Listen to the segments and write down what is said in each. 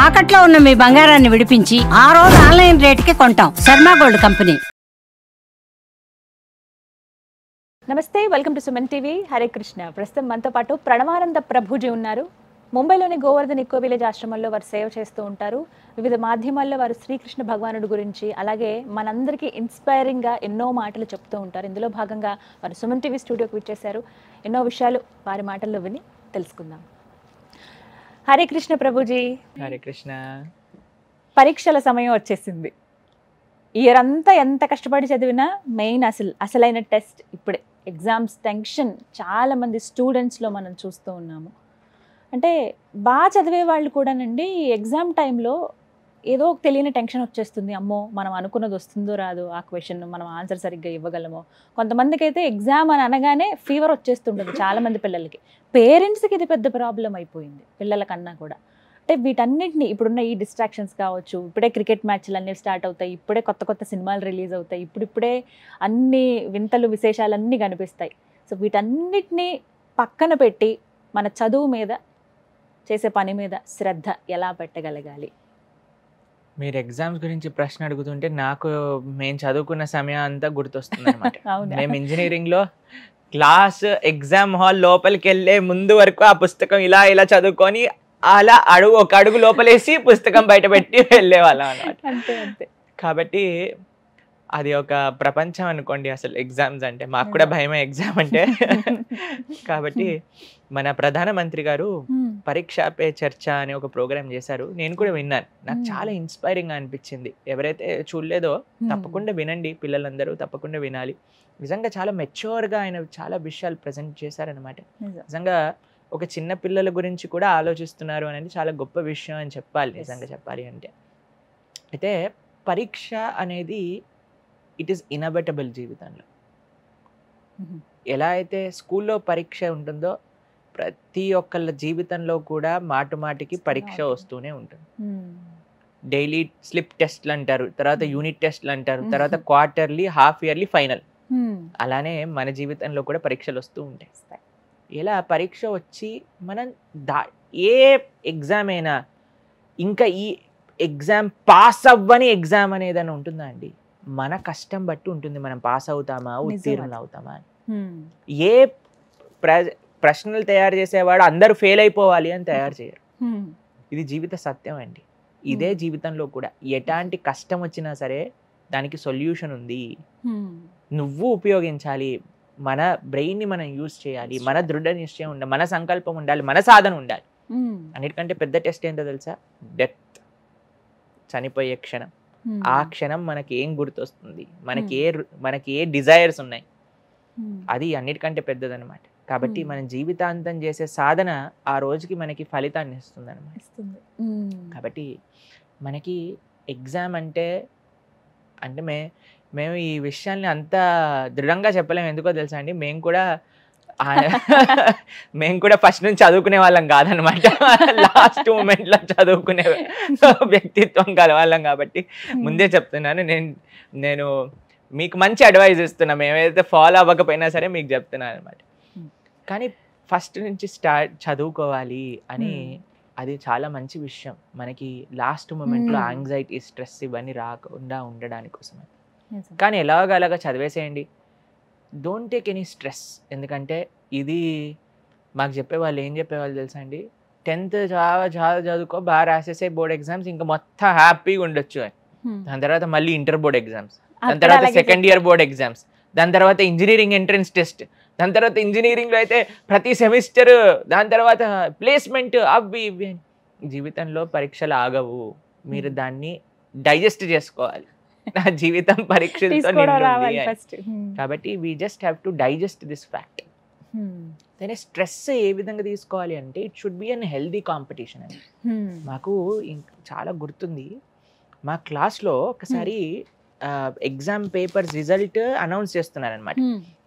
తాకట్లో ఉన్న మీ బంగారాన్ని విడిపించి ఆ రోజు ఆన్లైన్ రేటుకి కొంటాం. Sharma gold company. నమస్తే, welcome to Suman TV. Hare Krishna. ప్రస్తుతం మనతో పాటు ప్రణవానంద ప్రభుజీ ఉన్నారు. ముంబైలోని గోవర్ధన్ ఇకో విలేజ్ ఆశ్రమంలో వారు సేవ చేస్తూ ఉంటారు. వివిధ మాధ్యమాల్లో వారు శ్రీకృష్ణ భగవానుడి గురించి, అలాగే మనందరికీ ఇన్స్పైరింగ్గా ఎన్నో మాటలు చెప్తూ ఉంటారు. ఇందులో భాగంగా వారు సుమన్ టీవీ స్టూడియోకి విచ్చేశారు. ఎన్నో విషయాలు వారి మాటల్లో విని తెలుసుకుందాం. హరే కృష్ణ ప్రభుజీ. హరే కృష్ణ. పరీక్షల సమయం వచ్చేసింది. ఇయర్ అంతా ఎంత కష్టపడి చదివినా మెయిన్ అసలైన టెస్ట్ ఇప్పుడే. ఎగ్జామ్స్ టెన్షన్ చాలామంది స్టూడెంట్స్లో మనం చూస్తూ ఉన్నాము. అంటే బాగా చదివే వాళ్ళు కూడానండి ఎగ్జామ్ టైంలో ఏదో ఒక తెలియని టెన్షన్ వచ్చేస్తుంది. అమ్మో, మనం అనుకున్నది వస్తుందో రాదో, ఆ క్వశ్చన్ మనం ఆన్సర్ సరిగ్గా ఇవ్వగలమో. కొంతమందికి అయితే ఎగ్జామ్ అని అనగానే ఫీవర్ వచ్చేస్తుంటుంది చాలామంది పిల్లలకి. పేరెంట్స్కి ఇది పెద్ద ప్రాబ్లం అయిపోయింది, పిల్లల కన్నా కూడా. అంటే వీటన్నిటిని ఇప్పుడున్న ఈ డిస్ట్రాక్షన్స్ కావచ్చు, ఇప్పుడే క్రికెట్ మ్యాచ్లు అన్నీ స్టార్ట్ అవుతాయి, ఇప్పుడే కొత్త కొత్త సినిమాలు రిలీజ్ అవుతాయి, ఇప్పుడిప్పుడే అన్ని వింతలు విశేషాలన్నీ కనిపిస్తాయి. సో వీటన్నిటిని పక్కన పెట్టి మన చదువు మీద, చేసే పని మీద శ్రద్ధ ఎలా పెట్టగలగాలి? మీరు ఎగ్జామ్స్ గురించి ప్రశ్న అడుగుతుంటే నాకు మేము చదువుకున్న సమయం అంతా గుర్తొస్తుంది అనమాట. మేము ఇంజనీరింగ్లో క్లాస్ ఎగ్జామ్ హాల్ లోపలికి వెళ్ళే ముందు వరకు ఆ పుస్తకం ఇలా ఇలా చదువుకొని అలా ఒక అడుగు లోపలేసి పుస్తకం బయట పెట్టి వెళ్ళేవాళ్ళం అనమాట. కాబట్టి అది ఒక ప్రపంచం అనుకోండి అసలు ఎగ్జామ్స్ అంటే. మాకు కూడా భయమే ఎగ్జామ్ అంటే. కాబట్టి మన ప్రధానమంత్రి గారు పరీక్ష పే చర్చ అనే ఒక ప్రోగ్రామ్ చేశారు. నేను కూడా విన్నాను. నాకు చాలా ఇన్స్పైరింగ్గా అనిపించింది. ఎవరైతే చూడలేదో తప్పకుండా వినండి, పిల్లలందరూ తప్పకుండా వినాలి. నిజంగా చాలా మెచ్యూర్గా ఆయన చాలా విషయాలు ప్రజెంట్ చేశారనమాట. నిజంగా ఒక చిన్న పిల్లల గురించి కూడా ఆలోచిస్తున్నారు అనేది చాలా గొప్ప విషయం అని చెప్పాలి, నిజంగా చెప్పాలి అంటే. అయితే పరీక్ష అనేది ఇట్ ఈస్ ఇన్ఎవిటబుల్ జీవితంలో. ఎలా అయితే స్కూల్లో పరీక్ష ఉంటుందో ప్రతి ఒక్కళ్ళ జీవితంలో కూడా మాటికి పరీక్ష వస్తూనే ఉంటుంది. డైలీ స్లిప్ టెస్ట్లు అంటారు, తర్వాత యూనిట్ టెస్ట్లు అంటారు, తర్వాత క్వార్టర్లీ, హాఫ్ ఇయర్లీ, ఫైనల్. అలానే మన జీవితంలో కూడా పరీక్షలు వస్తూ ఉంటాయి. ఇలా పరీక్ష వచ్చి మనం ఏ ఎగ్జామ్ అయినా, ఇంకా ఈ ఎగ్జామ్ పాస్ అవ్వని ఎగ్జామ్ అనేదని ఉంటుందా అండి? మన కష్టం బట్టి ఉంటుంది మనం పాస్ అవుతామా, ఉత్తీర్ణులు అవుతామా అని. ఏ ప్రశ్నలు తయారు చేసేవాడు అందరూ ఫెయిల్ అయిపోవాలి అని తయారు చేయరు. ఇది జీవిత సత్యం అండి. ఇదే జీవితంలో కూడా ఎలాంటి కష్టం వచ్చినా సరే దానికి సొల్యూషన్ ఉంది. నువ్వు ఉపయోగించాలి, మన బ్రెయిన్ని మనం యూజ్ చేయాలి, మన దృఢ నిశ్చయం ఉండాలి, మన సంకల్పం ఉండాలి, మన సాధన ఉండాలి. అన్నిటికంటే పెద్ద టెస్ట్ ఏంటో తెలుసా? డెత్, చనిపోయే క్షణం. ఆ క్షణం మనకి ఏం గుర్తొస్తుంది, మనకి ఏ డిజైర్స్ ఉన్నాయి, అది అన్నిటికంటే పెద్దదనమాట. కాబట్టి మనం జీవితాంతం చేసే సాధన ఆ రోజుకి మనకి ఫలితాన్ని ఇస్తుంది అనమాట. కాబట్టి మనకి ఎగ్జామ్ అంటే మేము ఈ విషయాల్ని అంత దృఢంగా చెప్పలేము. ఎందుకో తెలుసా అండి, మేము కూడా ఫస్ట్ నుంచి చదువుకునే వాళ్ళం కాదనమాట. లాస్ట్ మూమెంట్లో చదువుకునే వ్యక్తిత్వం కలవాళ్ళం. కాబట్టి ముందే చెప్తున్నాను, నేను మీకు మంచి అడ్వైజ్ ఇస్తున్నా. మేమైతే ఫాలో అవ్వకపోయినా సరే మీకు చెప్తున్నాను అనమాట. కానీ ఫస్ట్ నుంచి చదువుకోవాలి అని, అది చాలా మంచి విషయం. మనకి లాస్ట్ మూమెంట్లో యాంగ్జైటీ, స్ట్రెస్ ఇవన్నీ రాకుండా ఉండడానికి కోసమే. కానీ ఎలాగలాగా చదివేసేయండి, డోంట్ టేక్ ఎనీ స్ట్రెస్. ఎందుకంటే ఇది మాకు చెప్పేవాళ్ళు ఏం చెప్పేవాళ్ళు తెలుసా అండి, 10th చాలా చదువుకో, బాగా రాసేసే బోర్డ్ ఎగ్జామ్స్, ఇంకా మొత్తం హ్యాపీగా ఉండొచ్చు అని. దాని తర్వాత మళ్ళీ ఇంటర్ బోర్డ్ ఎగ్జామ్స్, దాని తర్వాత సెకండ్ ఇయర్ బోర్డ్ ఎగ్జామ్స్, దాని తర్వాత ఇంజనీరింగ్ ఎంట్రన్స్ టెస్ట్, దాని తర్వాత ఇంజనీరింగ్లో అయితే ప్రతి సెమిస్టర్, దాని తర్వాత ప్లేస్మెంట్, అవి ఇవి. జీవితంలో పరీక్షలు ఆగవు, మీరు దాన్ని డైజెస్ట్ చేసుకోవాలి. నా జీవితం పరీక్షలతో నిండి. కాబట్టి we just have to digest this fact. దాని స్ట్రెస్ ఏ విధంగా తీసుకోవాలి అంటే, it should be an healthy competition అని. మాకు చాలా గుర్తుంది, మా క్లాస్లో ఒకసారి ఎగ్జామ్ పేపర్స్ రిజల్ట్ అనౌన్స్ చేస్తున్నారనమాట.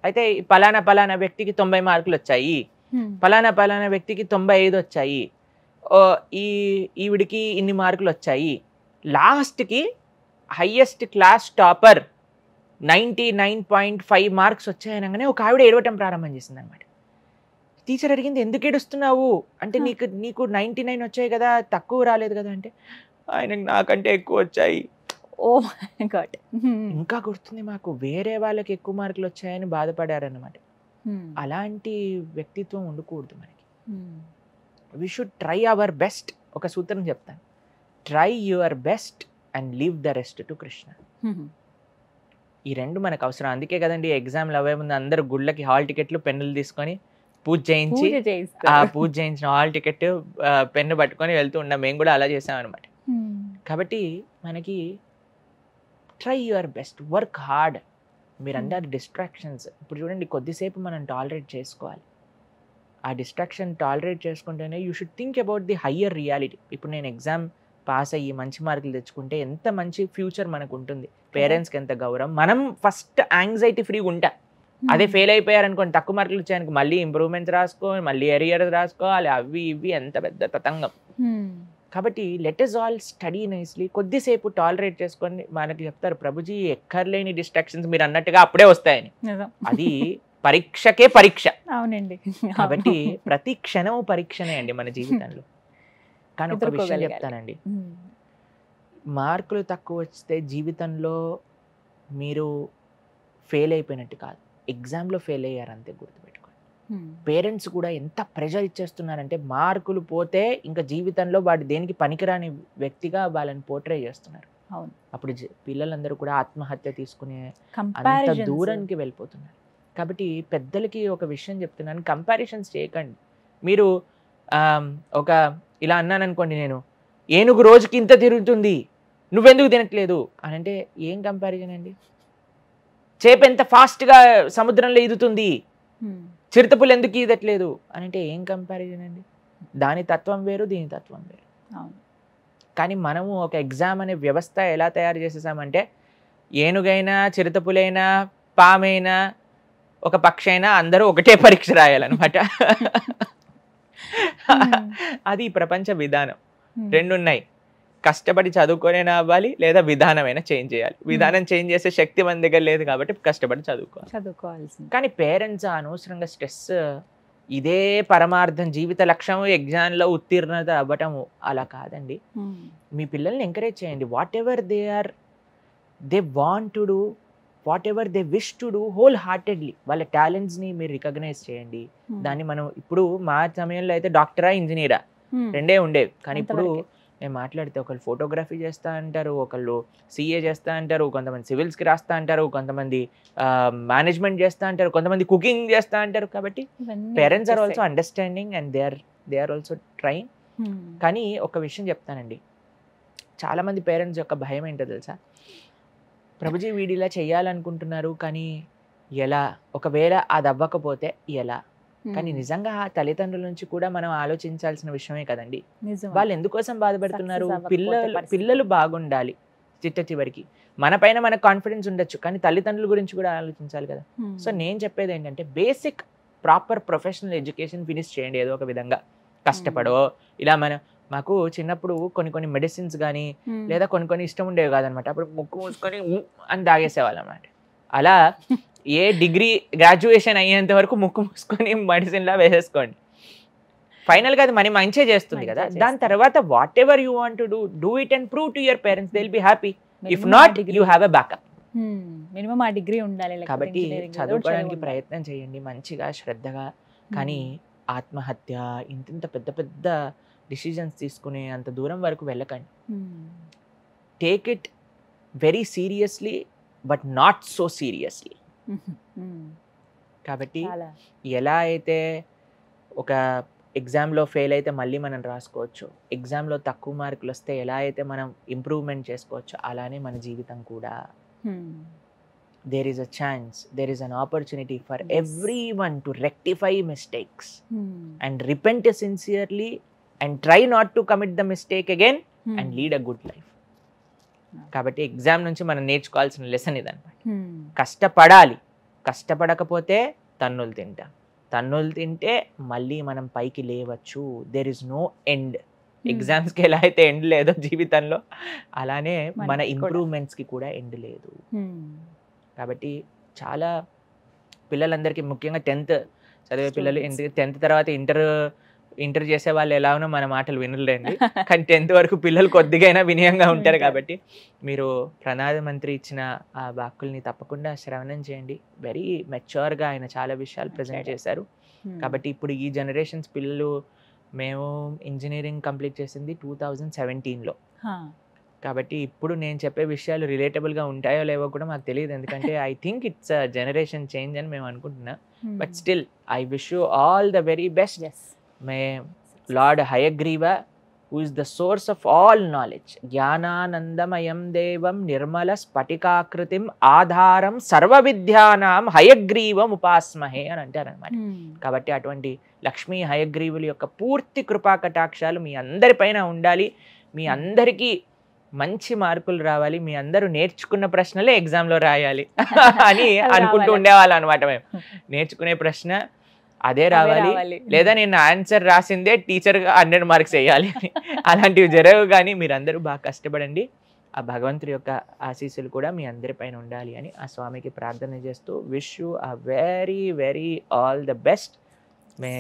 అయితే పలానా వ్యక్తికి 90 మార్కులు వచ్చాయి, పలానా వ్యక్తికి 95 వచ్చాయి, ఈవిడికి ఇన్ని మార్కులు వచ్చాయి. లాస్ట్కి హైయెస్ట్ క్లాస్ టాపర్ 99.5 మార్క్స్ వచ్చాయనగానే ఒక ఆవిడ ఏడవటం ప్రారంభం చేసింది అనమాట. టీచర్ అడిగింది ఎందుకు ఏడుస్తున్నావు అంటే నీకు 99 వచ్చాయి కదా, తక్కువ రాలేదు కదా అంటే ఆయనకు నాకంటే ఎక్కువ వచ్చాయి. Oh my God. ఇంకా గుర్తుంది మాకు, వేరే వాళ్ళకి ఎక్కువ మార్కులు వచ్చాయని బాధపడారన్నమాట. అలాంటి వ్యక్తిత్వం ఉండకూడదు మనకి. We should try our best. ఒక సూత్రం చెప్తాను, try your best and leave the rest to Krishna. ఈ రెండు మనకు అవసరం. అందుకే కదండి ఎగ్జామ్లు అవే ముందు అందరూ గుళ్ళకి హాల్ టికెట్లు పెన్నులు తీసుకొని పూజ చేయించి, ఆ పూజ చేయించిన హాల్ టికెట్ పెన్ను పట్టుకొని వెళ్తూ ఉన్నాం. మేము కూడా అలా చేసాం అనమాట. కాబట్టి మనకి try your best, work hard. మీరు అందరు డిస్ట్రాక్షన్స్ ఇప్పుడు చూడండి, కొద్దిసేపు మనం టాలరేట్ చేసుకోవాలి. ఆ డిస్ట్రాక్షన్ టాలరేట్ చేసుకుంటేనే you should think about the higher reality. ఇప్పుడు నేను ఎగ్జామ్ పాస్ అయ్యి మంచి మార్కులు తెచ్చుకుంటే ఎంత మంచి ఫ్యూచర్ మనకు ఉంటుంది, పేరెంట్స్కి ఎంత గౌరవం, మనం ఫస్ట్ యాంగ్జైటీ ఫ్రీగా ఉంటాం. అదే ఫెయిల్ అయిపోయారనుకోండి, తక్కువ మార్కులు వచ్చాయనుకో మళ్ళీ ఇంప్రూవ్మెంట్స్ రాసుకోవాలి, మళ్ళీ ఎరియర్స్ రాసుకోవాలి, అవి ఇవి ఎంత పెద్ద తతంగం. కాబట్టి let us all study nicely. కొద్దిసేపు టాలరేట్ చేసుకొని, మనకి చెప్తారు ప్రభుజీ ఎక్కర్లేని డిస్ట్రాక్షన్స్ మీరు అన్నట్టుగా అప్పుడే వస్తాయని. అది పరీక్షకే పరీక్ష. అవునండి. కాబట్టి ప్రతి క్షణం పరీక్షనే అండి మన జీవితంలో. కానీ ఒక విషయం చెప్తానండి, మార్కులు తక్కువ వస్తే జీవితంలో మీరు ఫెయిల్ అయిపోయినట్టు కాదు, ఎగ్జామ్లో ఫెయిల్ అయ్యారు అంతే, గుర్తుపెట్టుకోండి. పేరెంట్స్ కూడా ఎంత ప్రెషర్ ఇచ్చేస్తున్నారంటే మార్కులు పోతే ఇంకా జీవితంలో వాడు దేనికి పనికిరాని వ్యక్తిగా వాళ్ళని పోర్ట్రే చేస్తున్నారు. అప్పుడు పిల్లలందరూ కూడా ఆత్మహత్య తీసుకునే అంత దూరానికి వెళ్ళిపోతున్నారు. కాబట్టి పెద్దలకి ఒక విషయం చెప్తున్నాను, కంపారిజన్స్ చేయకండి. మీరు ఒక ఇలా అన్నాను అనుకోండి, నేను ఏనుగు రోజుకి ఇంత తిరుగుతుంది నువ్వెందుకు తినట్లేదు అని అంటే ఏం కంపారిజన్ అండి? చేప ఎంత ఫాస్ట్గా సముద్రంలో ఈదుతుంది, చిరుతపులు ఎందుకు ఈదట్లేదు అని అంటే ఏం కంపారిజన్ అండి? దాని తత్వం వేరు, దీని తత్వం వేరు. కానీ మనము ఒక ఎగ్జామ్ అనే వ్యవస్థ ఎలా తయారు చేసేసామంటే ఏనుగైనా చిరుతపులైనా పామైనా ఒక పక్షి అయినా అందరూ ఒకటే పరీక్ష రాయాలన్నమాట. అది ప్రపంచ విధానం. రెండు ఉన్నాయి, కష్టపడి చదువుకోనైనా అవ్వాలి లేదా విధానమైనా చేంజ్ చేయాలి. విధానం చేంజ్ చేసే శక్తి మన దగ్గర లేదు కాబట్టి కష్టపడి చదువుకోవాలి. కానీ పేరెంట్స్ అనవసరంగా స్ట్రెస్, ఇదే పరమార్థం జీవిత లక్ష్యం ఎగ్జామ్లో ఉత్తీర్ణత అవ్వటము, అలా కాదండి. మీ పిల్లల్ని ఎంకరేజ్ చేయండి. What ever they want to do, what ever they wish to do whole heartedly, వాళ్ళ టాలెంట్స్ని మీరు రికగ్నైజ్ చేయండి. దాన్ని మనం ఇప్పుడు మా సమయంలో అయితే డాక్టరా ఇంజనీరా రెండే ఉండేవి. కానీ ఇప్పుడు నేను మాట్లాడితే ఒకళ్ళు ఫోటోగ్రఫీ చేస్తా అంటారు, ఒకళ్ళు సిఏ చేస్తా అంటారు, కొంతమంది సివిల్స్కి రాస్తా అంటారు, కొంతమంది మేనేజ్మెంట్ చేస్తా అంటారు, కొంతమంది కుకింగ్ చేస్తా అంటారు. కాబట్టి parents are also understanding and they are also trying. కానీ ఒక విషయం చెప్తానండి, చాలామంది పేరెంట్స్ యొక్క భయం ఏంటో తెలుసా? ప్రభుజీ వీడిలా చేయాలనుకుంటున్నారు కానీ ఎలా, ఒకవేళ అది అవ్వకపోతే ఎలా? కానీ నిజంగా తల్లిదండ్రుల నుంచి కూడా మనం ఆలోచించాల్సిన విషయమే కదండి. వాళ్ళు ఎందుకోసం బాధపడుతున్నారు? పిల్లలు బాగుండాలి చిట్ట చివరికి. మన పైన మనకు కాన్ఫిడెన్స్ ఉండొచ్చు, కానీ తల్లిదండ్రుల గురించి కూడా ఆలోచించాలి కదా. సో నేను చెప్పేది ఏంటంటే basic proper professional education finish చేయండి ఏదో ఒక విధంగా, కష్టపడో. ఇలా మాకు చిన్నప్పుడు కొన్ని మెడిసిన్స్ కానీ లేదా కొన్ని ఇష్టం ఉండేవి కాదనమాట. అప్పుడు ముక్కు మూసుకొని అని తాగేసేవాళ్ళు అన్నమాట. అలా ఏ డిగ్రీ గ్రాడ్యుయేషన్ అయ్యేంత వరకు ముక్కు మూసుకొని మెడిసిన్లా వేసేసుకోండి. ఫైనల్గా అది మనీ మంచిగా చేస్తుంది కదా. దాని తర్వాత what ever you want to do it and prove to your parents, they will be happy. If not you have a backup. Minimum ఆ డిగ్రీ ఉండాలి. కాబట్టి చదువుకోవడానికి ప్రయత్నం చేయండి మంచిగా, శ్రద్ధగా. కానీ ఆత్మహత్య ఇంత పెద్ద పెద్ద డిసిజన్స్ తీసుకునే అంత దూరం వరకు వెళ్ళకండి. Take it very seriously but not so seriously. కాబట్టి ఎలా అయితే ఒక ఎగ్జామ్లో ఫెయిల్ అయితే మళ్ళీ మనం రాసుకోవచ్చు, ఎగ్జామ్లో తక్కువ మార్కులు వస్తే ఎలా అయితే మనం ఇంప్రూవ్మెంట్ చేసుకోవచ్చు, అలానే మన జీవితం కూడా. there is a chance, there is an opportunity for everyone to rectify mistakes and repent sincerely and try not to commit the mistake again and lead a good life. కాబట్టి ఎగ్జామ్ నుంచి మనం నేర్చుకోవాల్సిన lesson ఇదన్నమాట. కష్టపడాలి, కష్టపడకపోతే తన్నులు తింటాం, తన్నులు తింటే మళ్ళీ మనం పైకి లేవచ్చు. There is no end. ఎగ్జామ్స్కి ఎలా అయితే ఎండ్ లేదో జీవితంలో, అలానే మన ఇంప్రూవ్మెంట్స్కి కూడా ఎండ్ లేదు. కాబట్టి చాలా పిల్లలందరికీ ముఖ్యంగా 10th చదివే పిల్లలు. Students. 10th తర్వాత ఇంటర్ చేసే వాళ్ళు ఎలా ఉన్నా మన మాటలు వినలేండి, కానీ 10th వరకు పిల్లలు కొద్దిగైనా వినయంగా ఉంటారు. కాబట్టి మీరు ప్రధానమంత్రి ఇచ్చిన ఆ వాక్కుల్ని తప్పకుండా శ్రవణం చేయండి. వెరీ మెచ్యూర్గా ఆయన చాలా విషయాలు ప్రజెంట్ చేశారు. కాబట్టి ఇప్పుడు ఈ జనరేషన్స్ పిల్లలు, మేము ఇంజనీరింగ్ కంప్లీట్ చేసింది 2017లో. కాబట్టి ఇప్పుడు నేను చెప్పే విషయాలు రిలేటబుల్గా ఉంటాయో లేవో కూడా మాకు తెలియదు, ఎందుకంటే I think it's generation change అని మేము అనుకుంటున్నాం. But still I wish you all the very best. May lord Hayagriva, who is the source of all knowledge, జ్ఞానానందమయం దేవం నిర్మల స్ఫటికాకృతిం ఆధారం సర్వ విద్యానాం హయగ్రీవం ఉపాస్మహే అని అంటారనమాట. కాబట్టి అటువంటి లక్ష్మీ హయగ్రీవుల యొక్క పూర్తి కృపా కటాక్షాలు మీ అందరిపైన ఉండాలి. మీ అందరికీ మంచి మార్కులు రావాలి. మీ అందరూ నేర్చుకున్న ప్రశ్నలే ఎగ్జామ్లో రాయాలి అని అనుకుంటూ ఉండేవాళ్ళు అనమాట. మేము నేర్చుకునే ప్రశ్న అదే రావాలి, లేదా నేను ఆన్సర్ రాసిందే టీచర్ 100 మార్క్స్ వేయాలి అని. అలాంటివి జరగవు. కానీ మీరందరూ బాగా కష్టపడండి. ఆ భగవంతుడి యొక్క ఆశీస్సులు కూడా మీ అందరిపైన ఉండాలి అని ఆ స్వామికి ప్రార్థన చేస్తూ wish you a very very all the best. May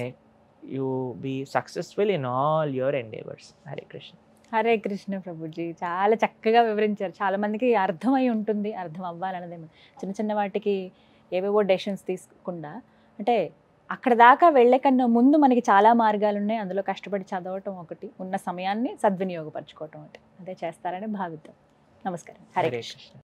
you be successful in all your endeavours. Hare Krishna. Hare Krishna ప్రభుజీ, చాలా చక్కగా వివరించారు. చాలా మందికి అర్థమై ఉంటుంది, అర్థం అవ్వాలన్నదే. చిన్న చిన్న వాటికి ఏవేవో డెసిషన్స్ తీసుకోకుండా, అంటే అక్కడ దాకా వెళ్ళే కన్నా ముందు మనకి చాలా మార్గాలు ఉన్నాయి. అందులో కష్టపడి చదవటం ఒకటి, ఉన్న సమయాన్ని సద్వినియోగపరచుకోవటం ఒకటి, అదే చేస్తారని భావిద్దాం. నమస్కారం. హరే కృష్ణ.